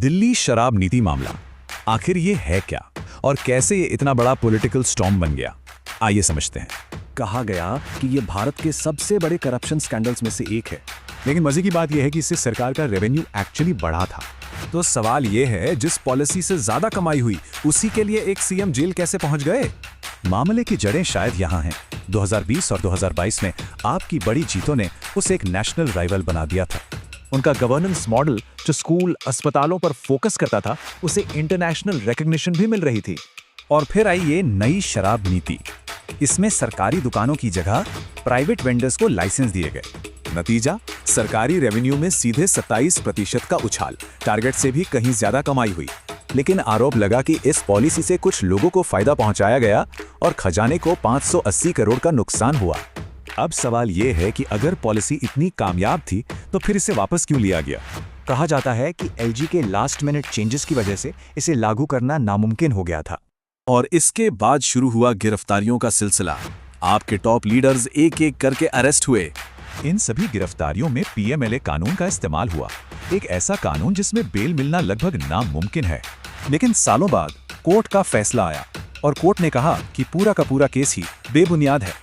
दिल्ली शराब नीति मामला, आखिर ये है क्या और कैसे ये इतना बड़ा पॉलिटिकल स्टॉर्म बन गया, आइए समझते हैं। कहा गया कि ये भारत के सबसे बड़े करप्शन स्कैंडल्स में से एक है, लेकिन मजे की बात यह है कि इससे सरकार का रेवेन्यू एक्चुअली बढ़ा था। तो सवाल ये है, जिस पॉलिसी से ज्यादा कमाई हुई उसी के लिए एक सीएम जेल कैसे पहुंच गए? मामले की जड़ें शायद यहाँ हैं। 2020 और 2022 में आपकी बड़ी जीतों ने उसे एक नेशनल राइवल बना दिया था। उनका गवर्नेंस मॉडल जो स्कूल अस्पतालों पर फोकस करता था, उसे इंटरनेशनल रिकॉग्निशन भी मिल रही थी। और फिर आई ये नई शराब नीति। इसमें सरकारी दुकानों की जगह प्राइवेट वेंडर्स को लाइसेंस दिए गए। नतीजा, सरकारी रेवेन्यू में सीधे 27% का उछाल, टारगेट से भी कहीं ज्यादा कमाई हुई। लेकिन आरोप लगा कि इस पॉलिसी से कुछ लोगों को फायदा पहुंचाया गया और खजाने को 580 करोड़ का नुकसान हुआ। अब सवाल यह है कि अगर पॉलिसी इतनी कामयाब थी तो फिर इसे वापस क्यों लिया गया? कहा जाता है कि एलजी के लास्ट मिनट चेंजेस की वजह से इसे लागू करना नामुमकिन हो गया था। और इसके बाद शुरू हुआ गिरफ्तारियों का सिलसिला। आपके टॉप लीडर्स एक एक करके अरेस्ट हुए। इन सभी गिरफ्तारियों में पीएमएलए कानून का इस्तेमाल हुआ, एक ऐसा कानून जिसमें बेल मिलना लगभग नामुमकिन है। लेकिन सालों बाद कोर्ट का फैसला आया और कोर्ट ने कहा कि पूरा का पूरा केस ही बेबुनियाद है।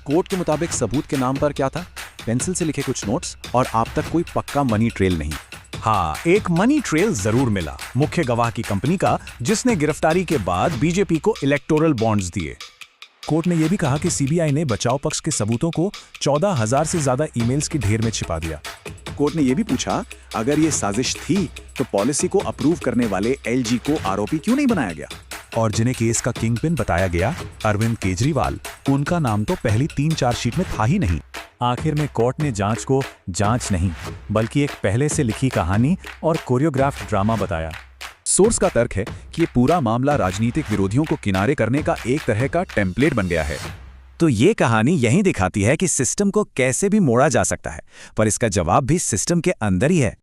कोर्ट के मुताबिक सबूत के नाम पर क्या था? पेंसिल से लिखे कुछ नोट्स और आप तक कोई पक्का मनी ट्रेल नहीं। हाँ, एक मनी ट्रेल जरूर मिला, मुख्य गवाह की कंपनी का, जिसने गिरफ्तारी के बाद बीजेपी को इलेक्टोरल बॉन्ड्स दिए। कोर्ट ने यह भी कहा कि सीबीआई ने बचाव पक्ष के सबूतों को 14,000 से ज्यादा ईमेल्स की ढेर में छिपा दिया। कोर्ट ने यह भी पूछा, अगर ये साजिश थी तो पॉलिसी को अप्रूव करने वाले एलजी को आरोपी क्यों नहीं बनाया गया? और जिन्हें केस का किंगपिन बताया गया, अरविंद केजरीवाल, उनका नाम तो पहली 3 चार्जशीट में था ही नहीं। आखिर में कोर्ट ने जांच को जांच नहीं बल्कि एक पहले से लिखी कहानी और कोरियोग्राफ्ड ड्रामा बताया। सोर्स का तर्क है कि ये पूरा मामला राजनीतिक विरोधियों को किनारे करने का एक तरह का टेम्पलेट बन गया है। तो ये कहानी यही दिखाती है कि सिस्टम को कैसे भी मोड़ा जा सकता है, पर इसका जवाब भी सिस्टम के अंदर ही है।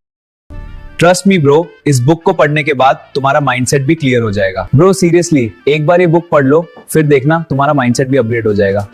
ट्रस्ट मी ब्रो, इस बुक को पढ़ने के बाद तुम्हारा माइंडसेट भी क्लियर हो जाएगा। ब्रो सीरियसली, एक बार ये बुक पढ़ लो, फिर देखना तुम्हारा माइंडसेट भी अपग्रेड हो जाएगा।